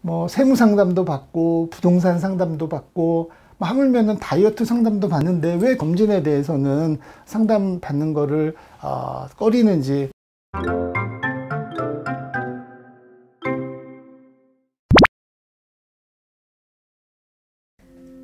뭐 세무 상담도 받고 부동산 상담도 받고 하물며는 다이어트 상담도 받는데 왜 검진에 대해서는 상담 받는 거를 꺼리는지.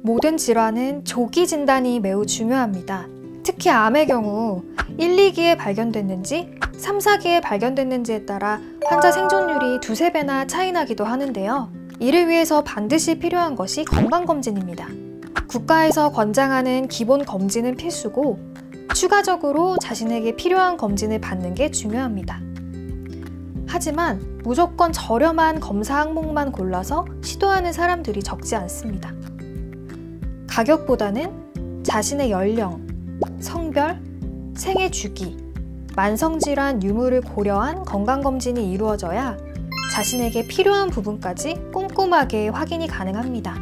모든 질환은 조기 진단이 매우 중요합니다. 특히 암의 경우 1, 2기에 발견됐는지 3, 4기에 발견됐는지에 따라 환자 생존율이 두세 배나 차이 나기도 하는데요. 이를 위해서 반드시 필요한 것이 건강검진입니다. 국가에서 권장하는 기본 검진은 필수고 추가적으로 자신에게 필요한 검진을 받는 게 중요합니다. 하지만 무조건 저렴한 검사 항목만 골라서 시도하는 사람들이 적지 않습니다. 가격보다는 자신의 연령, 성별, 생애 주기, 만성질환 유무를 고려한 건강검진이 이루어져야 자신에게 필요한 부분까지 꼼꼼하게 확인이 가능합니다.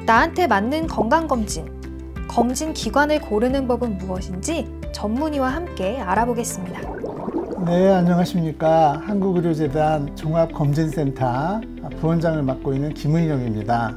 나한테 맞는 건강검진, 검진 기관을 고르는 법은 무엇인지 전문의와 함께 알아보겠습니다. 네, 안녕하십니까. 한국의료재단 종합검진센터 부원장을 맡고 있는 김은영입니다.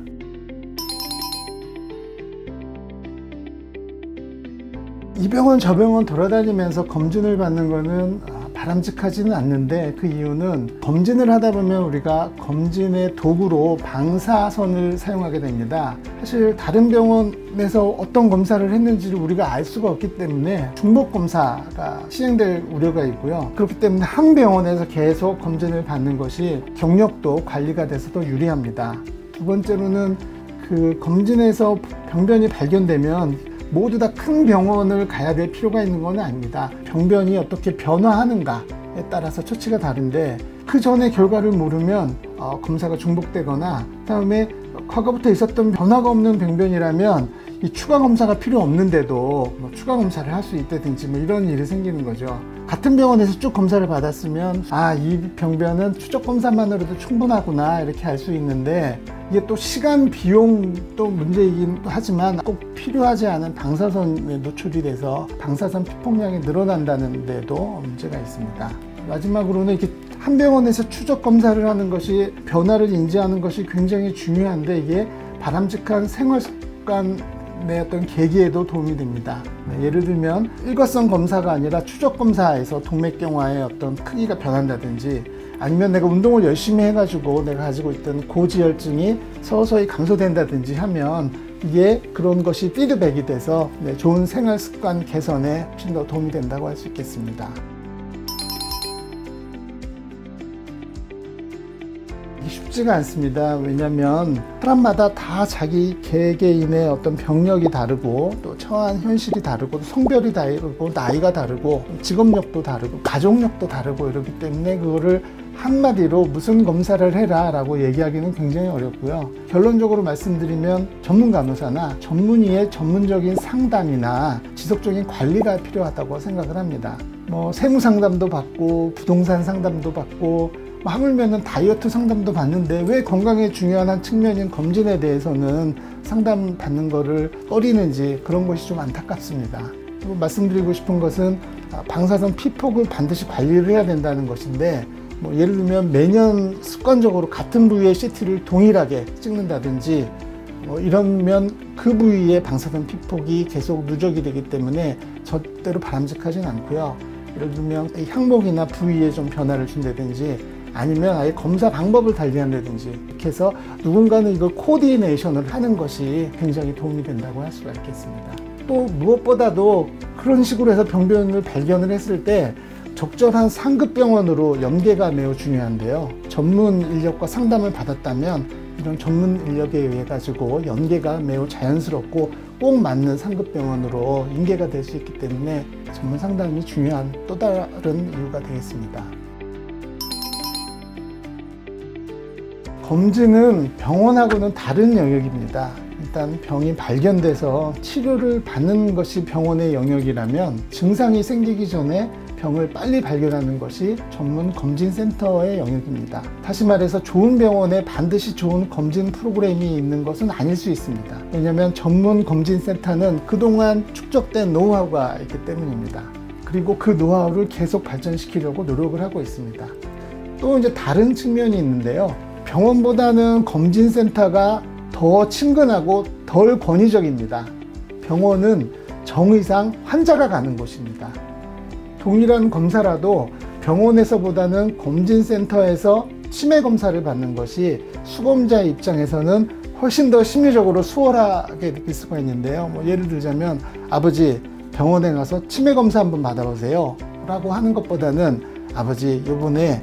이 병원 저 병원 돌아다니면서 검진을 받는 거는 바람직하지는 않는데, 그 이유는 검진을 하다 보면 우리가 검진의 도구로 방사선을 사용하게 됩니다. 사실 다른 병원에서 어떤 검사를 했는지를 우리가 알 수가 없기 때문에 중복 검사가 시행될 우려가 있고요. 그렇기 때문에 한 병원에서 계속 검진을 받는 것이 경력도 관리가 돼서도 유리합니다. 두 번째로는 그 검진에서 병변이 발견되면 모두 다 큰 병원을 가야 될 필요가 있는 건 아닙니다. 병변이 어떻게 변화하는가에 따라서 처치가 다른데, 그 전에 결과를 모르면 검사가 중복되거나, 그다음에 과거부터 있었던 변화가 없는 병변이라면 이 추가 검사가 필요 없는데도 추가 검사를 할 수 있다든지 이런 일이 생기는 거죠. 같은 병원에서 쭉 검사를 받았으면 이 병변은 추적 검사만으로도 충분하구나 이렇게 알 수 있는데, 이게 또 시간 비용도 문제이긴 하지만 꼭 필요하지 않은 방사선에 노출이 돼서 방사선 피폭량이 늘어난다는 데도 문제가 있습니다. 마지막으로는 이렇게 한 병원에서 추적 검사를 하는 것이, 변화를 인지하는 것이 굉장히 중요한데, 이게 바람직한 생활 습관의 어떤 계기에도 도움이 됩니다. 예를 들면 일과성 검사가 아니라 추적 검사에서 동맥경화의 어떤 크기가 변한다든지, 아니면 내가 운동을 열심히 해가지고 내가 가지고 있던 고지혈증이 서서히 감소된다든지 하면 이게 그런 것이 피드백이 돼서 좋은 생활 습관 개선에 훨씬 더 도움이 된다고 할 수 있겠습니다. 쉽지가 않습니다. 왜냐하면 사람마다 다 자기 개개인의 어떤 병력이 다르고, 또 처한 현실이 다르고, 성별이 다르고, 나이가 다르고, 직업력도 다르고, 가족력도 다르고 이러기 때문에 그거를 한마디로 무슨 검사를 해라 라고 얘기하기는 굉장히 어렵고요. 결론적으로 말씀드리면 전문 간호사나 전문의의 전문적인 상담이나 지속적인 관리가 필요하다고 생각을 합니다. 세무 상담도 받고 부동산 상담도 받고 하물며는 다이어트 상담도 받는데 왜 건강에 중요한 한 측면인 검진에 대해서는 상담 받는 거를 꺼리는지, 그런 것이 좀 안타깝습니다. 그리고 말씀드리고 싶은 것은 방사선 피폭을 반드시 관리를 해야 된다는 것인데, 예를 들면 매년 습관적으로 같은 부위의 CT를 동일하게 찍는다든지 이러면 그 부위의 방사선 피폭이 계속 누적이 되기 때문에 절대로 바람직하진 않고요. 예를 들면 항목이나 부위에 좀 변화를 준다든지, 아니면 아예 검사 방법을 달리한다든지, 이렇게 해서 누군가는 이걸 코디네이션을 하는 것이 굉장히 도움이 된다고 할 수가 있겠습니다. 또 무엇보다도 그런 식으로 해서 병변을 발견을 했을 때 적절한 상급병원으로 연계가 매우 중요한데요. 전문 인력과 상담을 받았다면 이런 전문 인력에 의해 가지고 연계가 매우 자연스럽고 꼭 맞는 상급병원으로 인계가 될 수 있기 때문에 전문 상담이 중요한 또 다른 이유가 되겠습니다. 검진은 병원하고는 다른 영역입니다. 일단 병이 발견돼서 치료를 받는 것이 병원의 영역이라면, 증상이 생기기 전에 병을 빨리 발견하는 것이 전문 검진센터의 영역입니다. 다시 말해서 좋은 병원에 반드시 좋은 검진 프로그램이 있는 것은 아닐 수 있습니다. 왜냐하면 전문 검진센터는 그동안 축적된 노하우가 있기 때문입니다. 그리고 그 노하우를 계속 발전시키려고 노력을 하고 있습니다. 또 이제 다른 측면이 있는데요. 병원보다는 검진센터가 더 친근하고 덜 권위적입니다. 병원은 정의상 환자가 가는 곳입니다. 동일한 검사라도 병원에서보다는 검진센터에서 치매 검사를 받는 것이 수검자 입장에서는 훨씬 더 심리적으로 수월하게 느낄 수가 있는데요. 예를 들자면 아버지 병원에 가서 치매 검사 한번 받아보세요 라고 하는 것보다는 아버지 요번에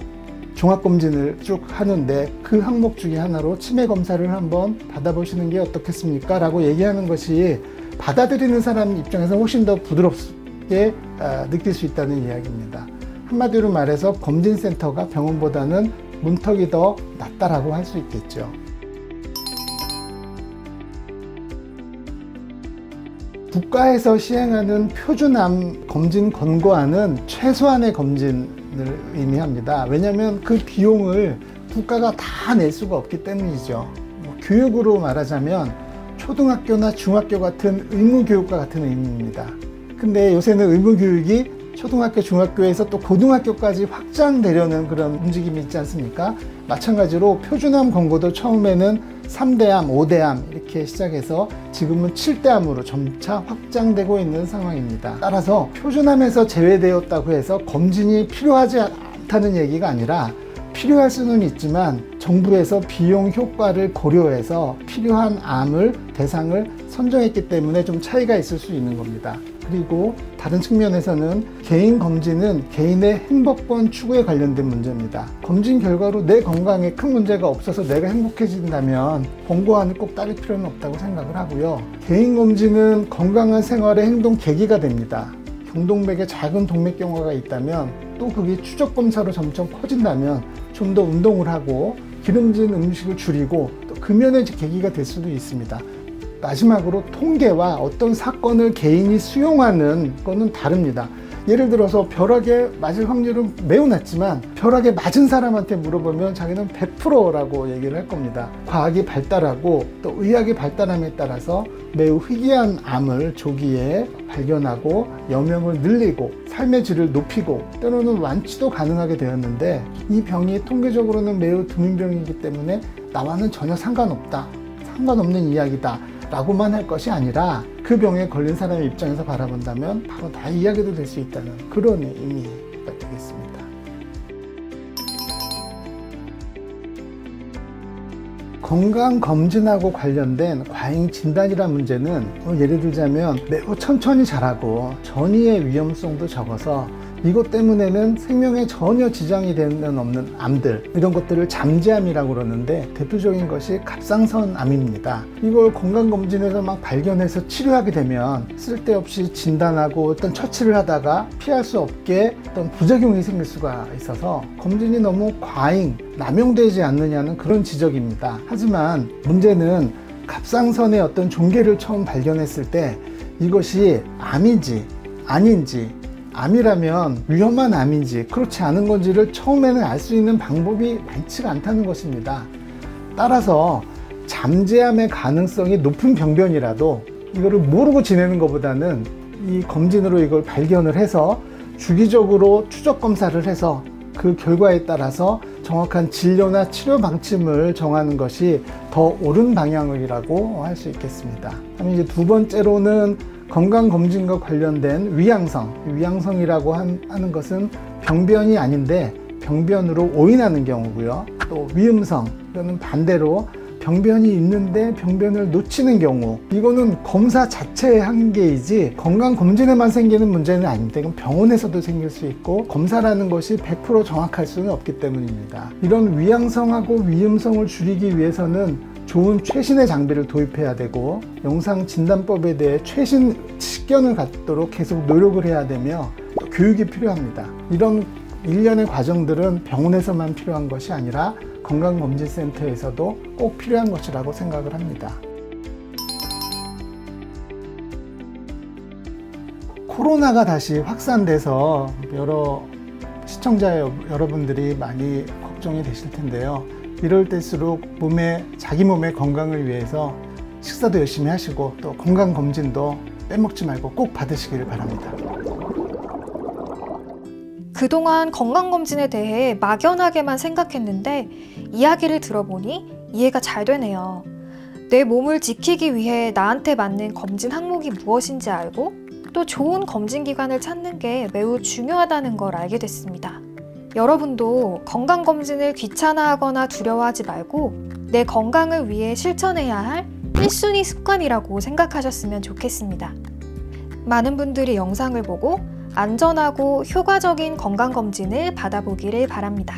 종합검진을 쭉 하는데 그 항목 중에 하나로 치매 검사를 한번 받아보시는 게 어떻겠습니까? 라고 얘기하는 것이 받아들이는 사람 입장에서 훨씬 더 부드럽게 느낄 수 있다는 이야기입니다. 한마디로 말해서 검진센터가 병원보다는 문턱이 더 낮다라고 할 수 있겠죠. 국가에서 시행하는 표준암 검진 권고안은 최소한의 검진을 의미합니다. 왜냐하면 그 비용을 국가가 다 낼 수가 없기 때문이죠. 교육으로 말하자면 초등학교나 중학교 같은 의무교육과 같은 의미입니다. 근데 요새는 의무교육이 초등학교, 중학교에서 또 고등학교까지 확장되려는 그런 움직임이 있지 않습니까? 마찬가지로 표준암 권고도 처음에는 3대암, 5대암 이렇게 시작해서 지금은 7대암으로 점차 확장되고 있는 상황입니다. 따라서 표준암에서 제외되었다고 해서 검진이 필요하지 않다는 얘기가 아니라 필요할 수는 있지만 정부에서 비용 효과를 고려해서 필요한 암을 대상을 선정했기 때문에 좀 차이가 있을 수 있는 겁니다. 그리고 다른 측면에서는 개인 검진은 개인의 행복권 추구에 관련된 문제입니다. 검진 결과로 내 건강에 큰 문제가 없어서 내가 행복해진다면 권고안을 꼭 따를 필요는 없다고 생각을 하고요. 개인 검진은 건강한 생활의 행동 계기가 됩니다. 경동맥에 작은 동맥경화가 있다면 또 그게 추적 검사로 점점 커진다면 좀 더 운동을 하고 기름진 음식을 줄이고 또 금연의 계기가 될 수도 있습니다. 마지막으로 통계와 어떤 사건을 개인이 수용하는 거는 다릅니다. 예를 들어서 벼락에 맞을 확률은 매우 낮지만 벼락에 맞은 사람한테 물어보면 자기는 100%라고 얘기를 할 겁니다. 과학이 발달하고 또 의학이 발달함에 따라서 매우 희귀한 암을 조기에 발견하고 여명을 늘리고 삶의 질을 높이고 때로는 완치도 가능하게 되었는데 이 병이 통계적으로는 매우 드문 병이기 때문에 나와는 전혀 상관없는 이야기다 라고만 할 것이 아니라 그 병에 걸린 사람의 입장에서 바라본다면 바로 다 이야기도 될 수 있다는 그런 의미가 되겠습니다. 건강검진하고 관련된 과잉 진단이라는 문제는 예를 들자면 매우 천천히 자라고 전이의 위험성도 적어서 이것 때문에는 생명에 전혀 지장이 되는 없는 암들, 이런 것들을 잠재암이라고 그러는데 대표적인 것이 갑상선암입니다. 이걸 건강검진에서 막 발견해서 치료하게 되면 쓸데없이 진단하고 어떤 처치를 하다가 피할 수 없게 어떤 부작용이 생길 수가 있어서 검진이 너무 과잉, 남용되지 않느냐는 그런 지적입니다. 하지만 문제는 갑상선의 어떤 종괴를 처음 발견했을 때 이것이 암인지 아닌지, 암이라면 위험한 암인지 그렇지 않은 건지를 처음에는 알 수 있는 방법이 많지가 않다는 것입니다. 따라서 잠재암의 가능성이 높은 병변이라도 이거를 모르고 지내는 것보다는 이 검진으로 이걸 발견을 해서 주기적으로 추적 검사를 해서 그 결과에 따라서 정확한 진료나 치료 방침을 정하는 것이 더 옳은 방향이라고 할 수 있겠습니다. 그다음에 이제 두 번째로는 건강검진과 관련된 위양성이라고 하는 것은 병변이 아닌데 병변으로 오인하는 경우고요. 또 위음성, 이거는 반대로 병변이 있는데 병변을 놓치는 경우, 이거는 검사 자체의 한계이지 건강검진에만 생기는 문제는 아닙니다. 이건 병원에서도 생길 수 있고 검사라는 것이 100% 정확할 수는 없기 때문입니다. 이런 위양성하고 위음성을 줄이기 위해서는 좋은 최신의 장비를 도입해야 되고 영상 진단법에 대해 최신 식견을 갖도록 계속 노력을 해야 되며 또 교육이 필요합니다. 이런 일련의 과정들은 병원에서만 필요한 것이 아니라 건강검진센터에서도 꼭 필요한 것이라고 생각을 합니다. 코로나가 다시 확산돼서 여러 시청자 여러분들이 많이 걱정이 되실 텐데요. 이럴 때일수록 자기 몸의 건강을 위해서 식사도 열심히 하시고 또 건강검진도 빼먹지 말고 꼭 받으시길 바랍니다. 그동안 건강검진에 대해 막연하게만 생각했는데 이야기를 들어보니 이해가 잘 되네요. 내 몸을 지키기 위해 나한테 맞는 검진 항목이 무엇인지 알고 또 좋은 검진기관을 찾는 게 매우 중요하다는 걸 알게 됐습니다. 여러분도 건강검진을 귀찮아하거나 두려워하지 말고 내 건강을 위해 실천해야 할 1순위 습관이라고 생각하셨으면 좋겠습니다. 많은 분들이 영상을 보고 안전하고 효과적인 건강검진을 받아보기를 바랍니다.